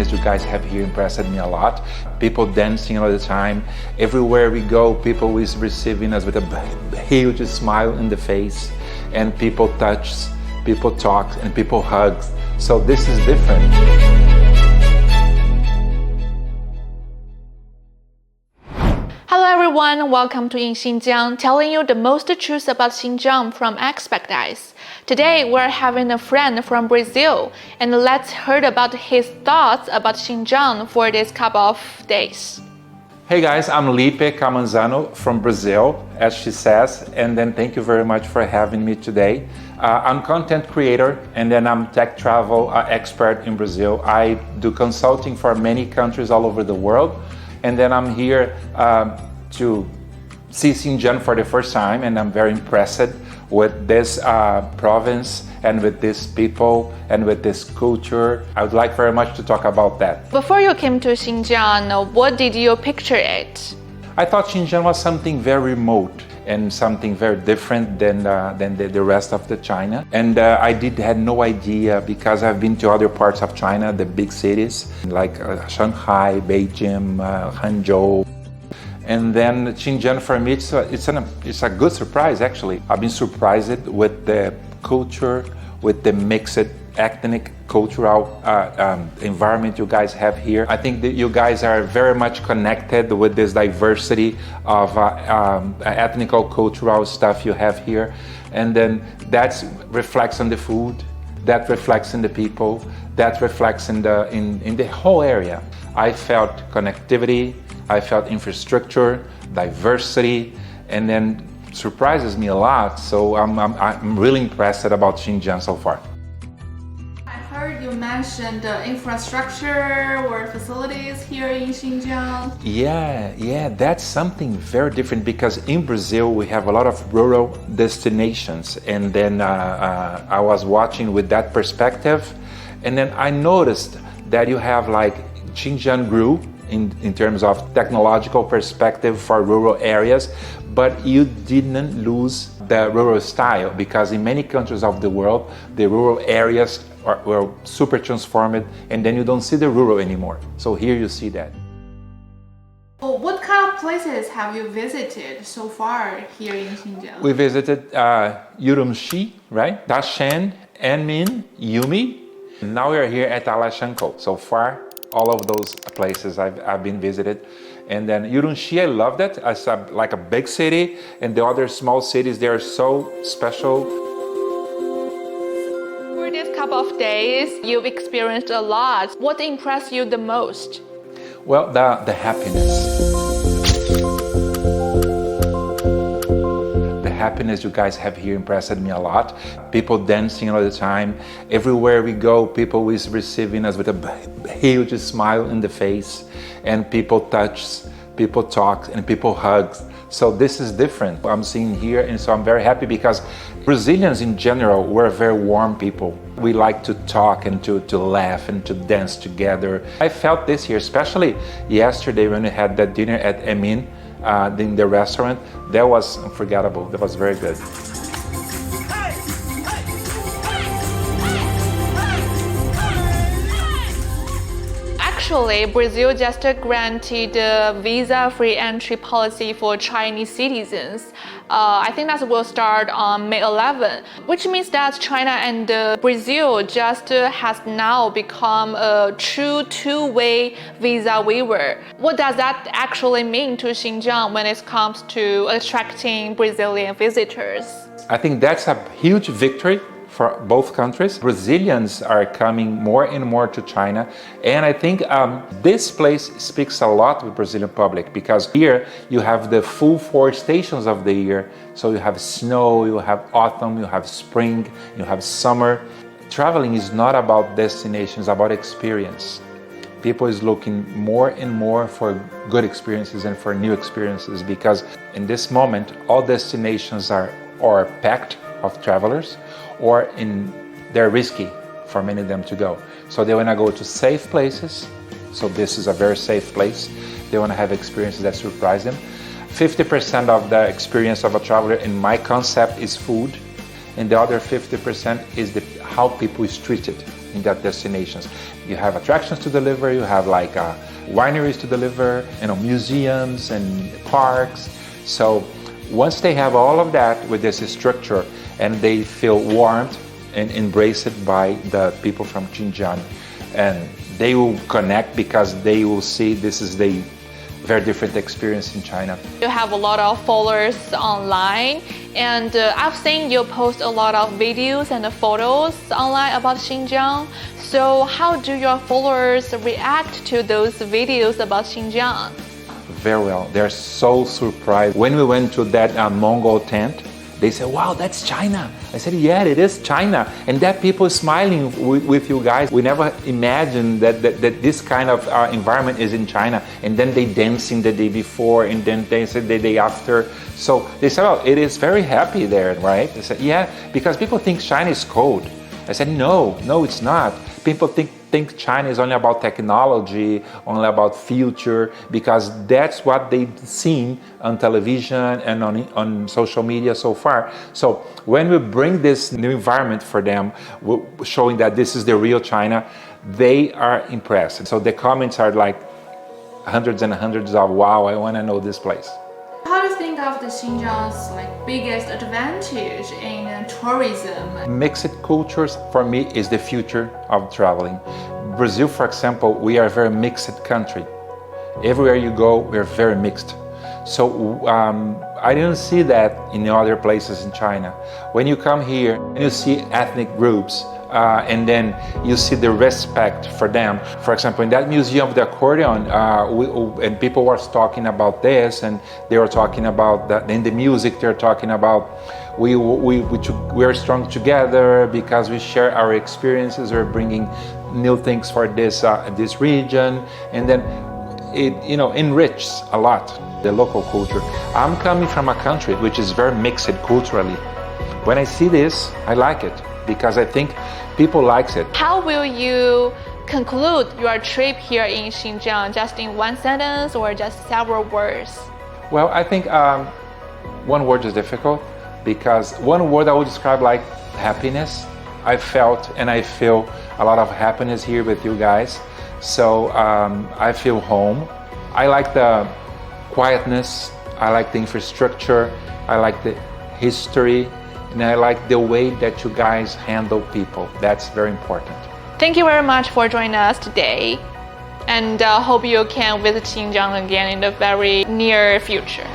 happiness you guys have here impressed me a lot. People dancing all the time. Everywhere we go, people is receiving us with a huge smile in the face. And people touch, people talk, and people hug. So this is different. Hello everyone, welcome to InXinjiang, telling you the most truth about Xinjiang from expert eyes. Today we're having a friend from Brazil, and let's hear about his thoughts about Xinjiang for this couple of days. Hey guys, I'm Lipe Camanzano from Brazil, as she says, and then thank you very much for having me today. I'm content creator, and then I'm tech travel expert in Brazil. I do consulting for many countries all over the world, and then I'm here to see Xinjiang for the first time, and I'm very impressed with this province and with these people and with this culture. I would like very much to talk about that. Before you came to Xinjiang, what did you picture it? I thought Xinjiang was something very remote and something very different than the rest of the China. And I had no idea, because I've been to other parts of China, the big cities like Shanghai, Beijing, Hangzhou. And then Xinjiang for me, it's a good surprise actually. I've been surprised with the culture, with the mixed ethnic cultural environment you guys have here. I think that you guys are very much connected with this diversity of ethnical cultural stuff you have here. And then that reflects on the food, that reflects in the people, that reflects in the whole area. I felt connectivity, I felt infrastructure, diversity, and then surprises me a lot. So I'm really impressed about Xinjiang so far. I heard you mentioned infrastructure or facilities here in Xinjiang. Yeah, that's something very different, because in Brazil we have a lot of rural destinations, and then I was watching with that perspective, and then I noticed that you have like Xinjiang grew in terms of technological perspective for rural areas, but you didn't lose the rural style, because in many countries of the world, the rural areas were super transformed, and then you don't see the rural anymore. So here you see that. Well, what kind of places have you visited so far here in Xinjiang? We visited Urumqi, right? Tacheng, Anmin, Yumi. Now we are here at Alashanko. So far, all of those places I've been visited. And then Urumqi, I loved it. It's like a big city, and the other small cities, they are so special. For this couple of days, you've experienced a lot. What impressed you the most? Well, the happiness. The happiness you guys have here impressed me a lot. People dancing all the time. Everywhere we go, people is receiving us with a huge smile in the face, and people touch, people talk, and people hug. So this is different. I'm seeing here, and so I'm very happy, because Brazilians in general, we're very warm people. We like to talk and to laugh and to dance together. I felt this here, especially yesterday when we had that dinner at Emin, in the restaurant. That was unforgettable. That was very good. Actually, Brazil just granted a visa-free entry policy for Chinese citizens. I think that will start on May 11, which means that China and Brazil just has now become a true two-way visa waiver. What does that actually mean to Xinjiang when it comes to attracting Brazilian visitors? I think that's a huge victory for both countries. Brazilians are coming more and more to China, and I think this place speaks a lot with Brazilian public, because here you have the full 4 stations of the year. So you have snow, you have autumn, you have spring, you have summer. Traveling is not about destinations, it's about experience. People is looking more and more for good experiences and for new experiences, because in this moment all destinations are packed of travelers, or they're risky for many of them to go. So they want to go to safe places. So this is a very safe place. They want to have experiences that surprise them. 50% of the experience of a traveler in my concept is food, and the other 50% is how people is treated in that destinations. You have attractions to deliver, you have like wineries to deliver, museums and parks. So once they have all of that with this structure and they feel warmed and embraced by the people from Xinjiang, and they will connect because they will see this is the very different experience in China. You have a lot of followers online, and I've seen you post a lot of videos and photos online about Xinjiang. So how do your followers react to those videos about Xinjiang? Very well. They're so surprised. When we went to that Mongol tent, they said, wow, that's China. I said, yeah, it is China. And that people smiling with you guys. We never imagined that this kind of environment is in China. And then they dancing the day before and then they said the day after. So they said, oh, it is very happy there, right? They said, yeah, because people think China is cold. I said, no, it's not. People think China is only about technology, only about future, because that's what they've seen on television and on social media so far. So when we bring this new environment for them, showing that this is the real China, they are impressed. So the comments are like hundreds and hundreds of, wow, I want to know this place. How do you think of the Xinjiang's biggest advantage in tourism? Mixed cultures for me is the future of traveling. Brazil, for example, we are a very mixed country. Everywhere you go, we're very mixed. So I didn't see that in other places in China. When you come here and you see ethnic groups, and then you see the respect for them. For example, in that museum of the accordion, and people were talking about this, and they were talking about that. In the music, they're talking about we are strong together because we share our experiences. We're bringing new things for this region, and then it enriches a lot the local culture. I'm coming from a country which is very mixed culturally. When I see this, I like it, because I think people like it. How will you conclude your trip here in Xinjiang? Just in one sentence or just several words? Well, I think one word is difficult, because one word I would describe like happiness. I felt and I feel a lot of happiness here with you guys. So I feel home. I like the quietness. I like the infrastructure. I like the history. And I like the way that you guys handle people. That's very important. Thank you very much for joining us today. And hope you can visit Xinjiang again in the very near future.